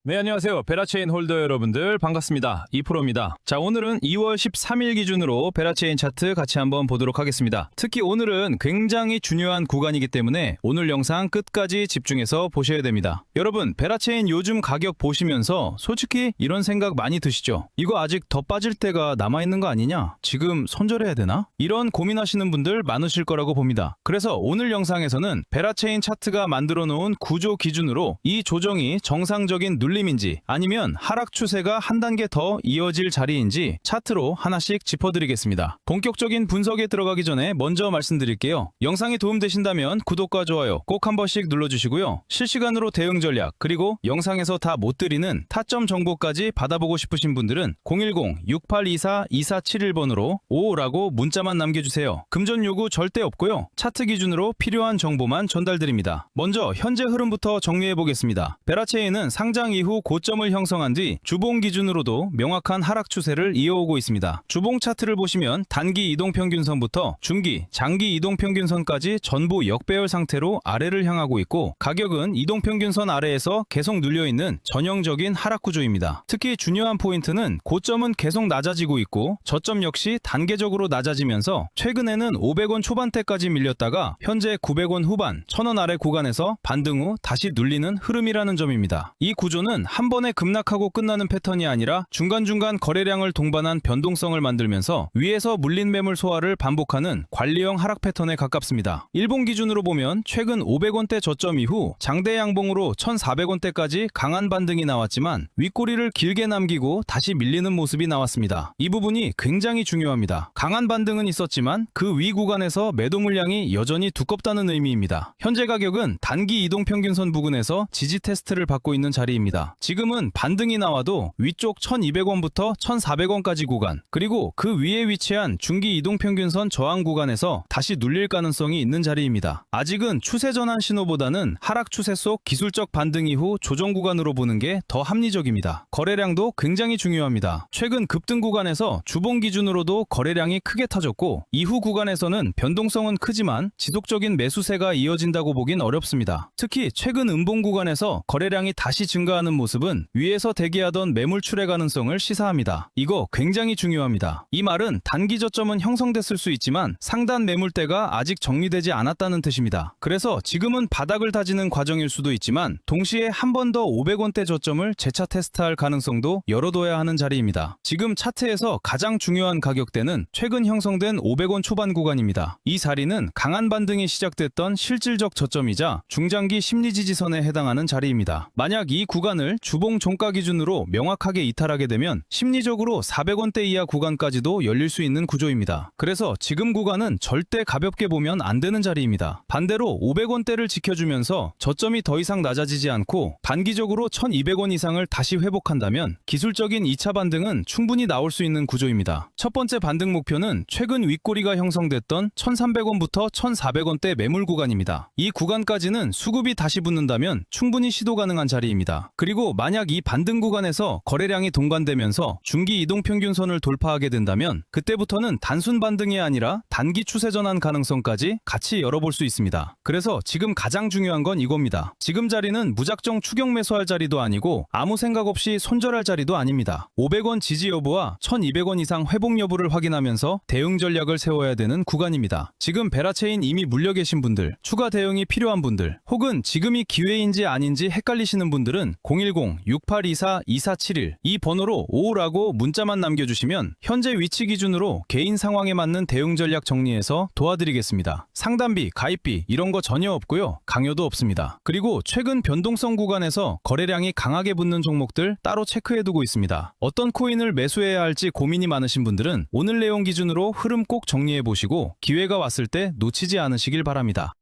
네, 안녕하세요. 베라체인 홀더 여러분들 반갑습니다. 이프로입니다. 자, 오늘은 2월 13일 기준으로 베라체인 차트 같이 한번 보도록 하겠습니다. 특히 오늘은 굉장히 중요한 구간이기 때문에 오늘 영상 끝까지 집중해서 보셔야 됩니다. 여러분, 베라체인 요즘 가격 보시면서 솔직히 이런 생각 많이 드시죠? 이거 아직 더 빠질 때가 남아있는 거 아니냐? 지금 손절해야 되나? 이런 고민하시는 분들 많으실 거라고 봅니다. 그래서 오늘 영상에서는 베라체인 차트가 만들어 놓은 구조 기준으로 이 조정이 정상적인 눌림인지 아니면 하락 추세가 한 단계 더 이어질 자리인지 차트로 하나씩 짚어드리겠습니다. 본격적인 분석에 들어가기 전에 먼저 말씀드릴게요. 영상이 도움되신다면 구독과 좋아요 꼭 한 번씩 눌러주시고요. 실시간으로 대응 전략 그리고 영상에서 다 못 드리는 타점 정보까지 받아보고 싶으신 분들은 010-6824-2471번으로 55라고 문자만 남겨주세요. 금전 요구 절대 없고요. 차트 기준으로 필요한 정보만 전달드립니다. 먼저 현재 흐름부터 정리해보겠습니다. 베라체인은 상장 이후 고점을 형성한 뒤 주봉 기준으로도 명확한 하락 추세를 이어오고 있습니다. 주봉 차트를 보시면 단기 이동평균선부터 중기, 장기 이동평균선까지 전부 역배열 상태로 아래를 향하고 있고 가격은 이동평균선 아래에서 계속 눌려있는 전형적인 하락 구조입니다. 특히 중요한 포인트는 고점은 계속 낮아지고 있고 저점 역시 단계적으로 낮아지면서 최근에는 500원 초반대까지 밀렸다가 현재 900원 후반, 1000원 아래 구간에서 반등 후 다시 눌리는 흐름이라는 점입니다. 이 구조는 한 번에 급락하고 끝나는 패턴이 아니라 중간중간 거래량을 동반한 변동성을 만들면서 위에서 물린 매물 소화를 반복하는 관리형 하락 패턴에 가깝습니다. 일본 기준으로 보면 최근 500원대 저점 이후 장대 양봉으로 1400원대까지 강한 반등이 나왔지만 윗꼬리를 길게 남기고 다시 밀리는 모습이 나왔습니다. 이 부분이 굉장히 중요합니다. 강한 반등은 있었지만 그 위 구간에서 매도 물량이 여전히 두껍다는 의미입니다. 현재 가격은 단기 이동평균선 부근에서 지지 테스트를 받고 있는 자리입니다. 지금은 반등이 나와도 위쪽 1200원부터 1400원까지 구간 그리고 그 위에 위치한 중기 이동평균선 저항 구간에서 다시 눌릴 가능성이 있는 자리입니다. 아직은 추세 전환 신호보다는 하락 추세 속 기술적 반등 이후 조정 구간으로 보는 게 더 합리적입니다. 거래량도 굉장히 중요합니다. 최근 급등 구간에서 주봉 기준으로도 거래량이 크게 타졌고 이후 구간에서는 변동성은 크지만 지속적인 매수세가 이어진다고 보긴 어렵습니다. 특히 최근 음봉 구간에서 거래량이 다시 증가하는 모습은 위에서 대기하던 매물 출회 가능성을 시사합니다. 이거 굉장히 중요합니다. 이 말은 단기 저점은 형성됐을 수 있지만 상단 매물대가 아직 정리되지 않았다는 뜻입니다. 그래서 지금은 바닥을 다지는 과정일 수도 있지만 동시에 한 번 더 500원대 저점을 재차 테스트할 가능성도 열어둬야 하는 자리입니다. 지금 차트에서 가장 중요한 가격대는 최근 형성된 500원 초반 구간입니다. 이 자리는 강한 반등이 시작됐던 실질적 저점이자 중장기 심리 지지선에 해당하는 자리입니다. 만약 이 구간을 주봉 종가 기준으로 명확하게 이탈하게 되면 심리적으로 400원대 이하 구간까지도 열릴 수 있는 구조입니다. 그래서 지금 구간은 절대 가볍게 보면 안 되는 자리입니다. 반대로 500원대를 지켜주면서 저점이 더 이상 낮아지지 않고 단기적으로 1200원 이상을 다시 회복한다면 기술적인 2차 반등은 충분히 나올 수 있는 구조입니다. 첫 번째 반등 목표는 최근 윗꼬리가 형성됐던 1300원부터 1400원대 매물 구간입니다. 이 구간까지는 수급이 다시 붙는다면 충분히 시도 가능한 자리입니다. 그리고 만약 이 반등 구간에서 거래량이 동반되면서 중기 이동평균선을 돌파하게 된다면 그때부터는 단순 반등이 아니라 단기 추세 전환 가능성까지 같이 열어볼 수 있습니다. 그래서 지금 가장 중요한 건 이겁니다. 지금 자리는 무작정 추격 매수할 자리도 아니고 아무 생각 없이 손절할 자리도 아닙니다. 500원 지지 여부와 1200원 이상 회복 여부를 확인하면서 대응 전략을 세워야 되는 구간입니다. 지금 베라체인 이미 물려 계신 분들, 추가 대응이 필요한 분들, 혹은 지금이 기회인지 아닌지 헷갈리시는 분들은 010-6824-2471 이 번호로 55라고 문자만 남겨주시면 현재 위치 기준으로 개인 상황에 맞는 대응 전략 정리해서 도와드리겠습니다. 상담비, 가입비 이런 거 전혀 없고요. 강요도 없습니다. 그리고 최근 변동성 구간에서 거래량이 강하게 붙는 종목들 따로 체크해두고 있습니다. 어떤 코인을 매수해야 할지 고민이 많으신 분들은 오늘 내용 기준으로 흐름 꼭 정리해보시고 기회가 왔을 때 놓치지 않으시길 바랍니다.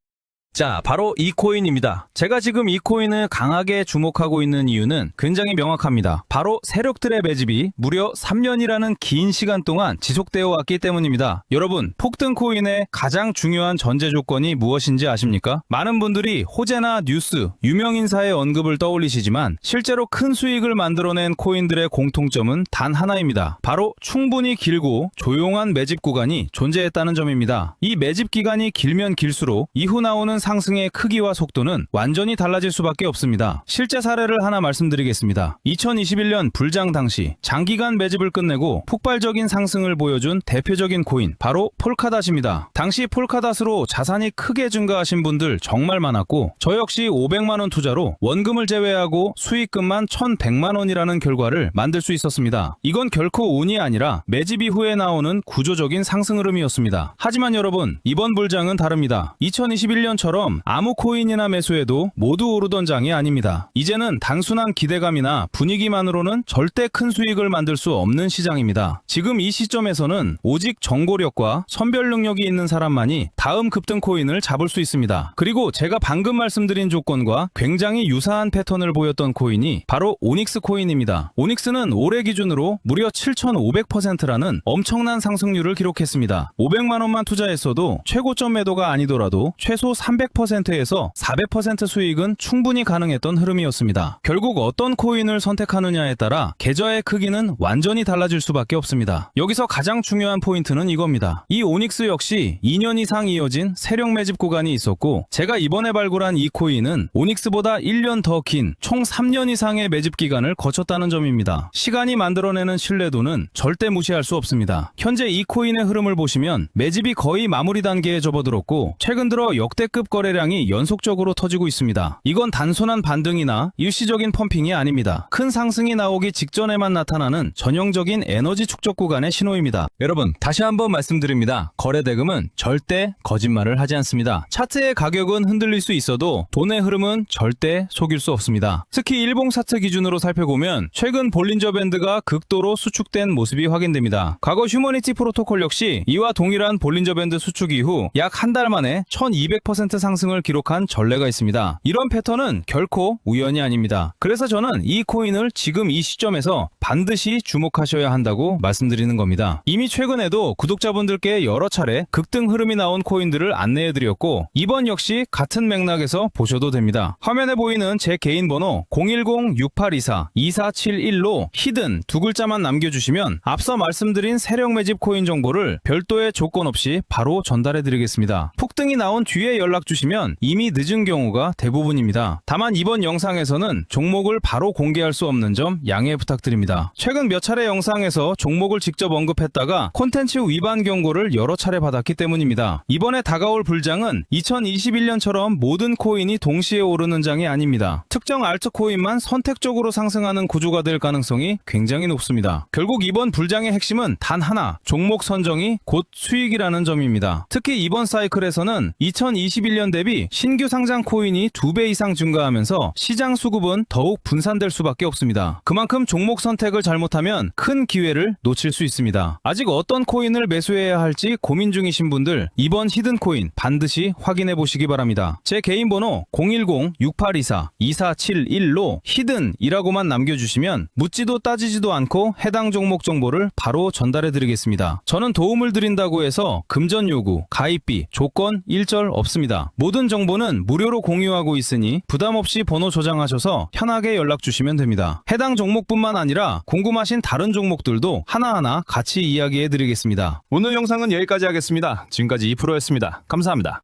자, 바로 이 코인입니다. 제가 지금 이 코인을 강하게 주목하고 있는 이유는 굉장히 명확합니다. 바로 세력들의 매집이 무려 3년이라는 긴 시간 동안 지속되어 왔기 때문입니다. 여러분, 폭등 코인의 가장 중요한 전제 조건이 무엇인지 아십니까? 많은 분들이 호재나 뉴스, 유명인사의 언급을 떠올리시지만 실제로 큰 수익을 만들어낸 코인들의 공통점은 단 하나입니다. 바로 충분히 길고 조용한 매집 구간이 존재했다는 점입니다. 이 매집 기간이 길면 길수록 이후 나오는 상승의 크기와 속도는 완전히 달라질 수밖에 없습니다. 실제 사례를 하나 말씀드리겠습니다. 2021년 불장 당시 장기간 매집을 끝내고 폭발적인 상승을 보여준 대표적인 코인 바로 폴카닷입니다. 당시 폴카닷으로 자산이 크게 증가하신 분들 정말 많았고 저 역시 500만원 투자로 원금을 제외하고 수익금만 1100만원이라는 결과를 만들 수 있었습니다. 이건 결코 운이 아니라 매집 이후에 나오는 구조적인 상승 흐름이었습니다. 하지만 여러분, 이번 불장은 다릅니다. 2021년처럼 아무 코인이나 매수해도 모두 오르던 장이 아닙니다. 이제는 단순한 기대감이나 분위기만으로는 절대 큰 수익을 만들 수 없는 시장입니다. 지금 이 시점에서는 오직 정보력과 선별 능력이 있는 사람만이 다음 급등 코인을 잡을 수 있습니다. 그리고 제가 방금 말씀드린 조건과 굉장히 유사한 패턴을 보였던 코인이 바로 오닉스 코인입니다. 오닉스는 올해 기준으로 무려 7,500%라는 엄청난 상승률을 기록했습니다. 500만원만 투자했어도 최고점 매도가 아니더라도 최소 300%에서 400% 수익은 충분히 가능했던 흐름이었습니다. 결국 어떤 코인을 선택하느냐에 따라 계좌의 크기는 완전히 달라질 수밖에 없습니다. 여기서 가장 중요한 포인트는 이겁니다. 이 오닉스 역시 2년 이상 이어진 세력 매집 구간이 있었고 제가 이번에 발굴한 이 코인은 오닉스보다 1년 더 긴 총 3년 이상의 매집 기간을 거쳤다는 점입니다. 시간이 만들어내는 신뢰도는 절대 무시할 수 없습니다. 현재 이 코인의 흐름을 보시면 매집이 거의 마무리 단계에 접어들었고 최근 들어 역대급 거래량이 연속적으로 터지고 있습니다. 이건 단순한 반등이나 일시적인 펌핑이 아닙니다. 큰 상승이 나오기 직전에만 나타나는 전형적인 에너지 축적 구간의 신호입니다. 여러분, 다시 한번 말씀드립니다. 거래 대금은 절대 거짓말을 하지 않습니다. 차트의 가격은 흔들릴 수 있어도 돈의 흐름은 절대 속일 수 없습니다. 특히 일봉 차트 기준으로 살펴보면 최근 볼린저 밴드가 극도로 수축된 모습이 확인됩니다. 과거 휴머니티 프로토콜 역시 이와 동일한 볼린저 밴드 수축 이후 약 한 달 만에 1200% 상승을 기록한 전례가 있습니다. 이런 패턴은 결코 우연이 아닙니다. 그래서 저는 이 코인을 지금 이 시점에서 반드시 주목하셔야 한다고 말씀드리는 겁니다. 이미 최근에도 구독자분들께 여러 차례 급등 흐름이 나온 코인들을 안내해드렸고 이번 역시 같은 맥락에서 보셔도 됩니다. 화면에 보이는 제 개인 번호 010-6824-2471로 히든 두 글자만 남겨주시면 앞서 말씀드린 세력 매집 코인 정보를 별도의 조건 없이 바로 전달해드리겠습니다. 폭등이 나온 뒤에 연락 주시면 이미 늦은 경우가 대부분입니다. 다만 이번 영상에서는 종목을 바로 공개할 수 없는 점 양해 부탁드립니다. 최근 몇 차례 영상에서 종목을 직접 언급했다가 콘텐츠 위반 경고를 여러 차례 받았기 때문입니다. 이번에 다가올 불장은 2021년처럼 모든 코인이 동시에 오르는 장이 아닙니다. 특정 알트코인만 선택적으로 상승하는 구조가 될 가능성이 굉장히 높습니다. 결국 이번 불장의 핵심은 단 하나, 종목 선정이 곧 수익이라는 점입니다. 특히 이번 사이클에서는 2021년 대비 신규 상장 코인이 2배 이상 증가하면서 시장 수급은 더욱 분산될 수밖에 없습니다. 그만큼 종목 선택을 잘못하면 큰 기회를 놓칠 수 있습니다. 아직 어떤 코인을 매수해야 할지 고민 중이신 분들 이번 히든 코인 반드시 확인해 보시기 바랍니다. 제 개인 번호 010-6824-2471로 히든이라고만 남겨주시면 묻지도 따지지도 않고 해당 종목 정보를 바로 전달해 드리겠습니다. 저는 도움을 드린다고 해서 금전 요구, 가입비, 조건 일절 없습니다. 모든 정보는 무료로 공유하고 있으니 부담 없이 번호 저장하셔서 편하게 연락 주시면 됩니다. 해당 종목뿐만 아니라 궁금하신 다른 종목들도 하나하나 같이 이야기해 드리겠습니다. 오늘 영상은 여기까지 하겠습니다. 지금까지 2프로였습니다. 감사합니다.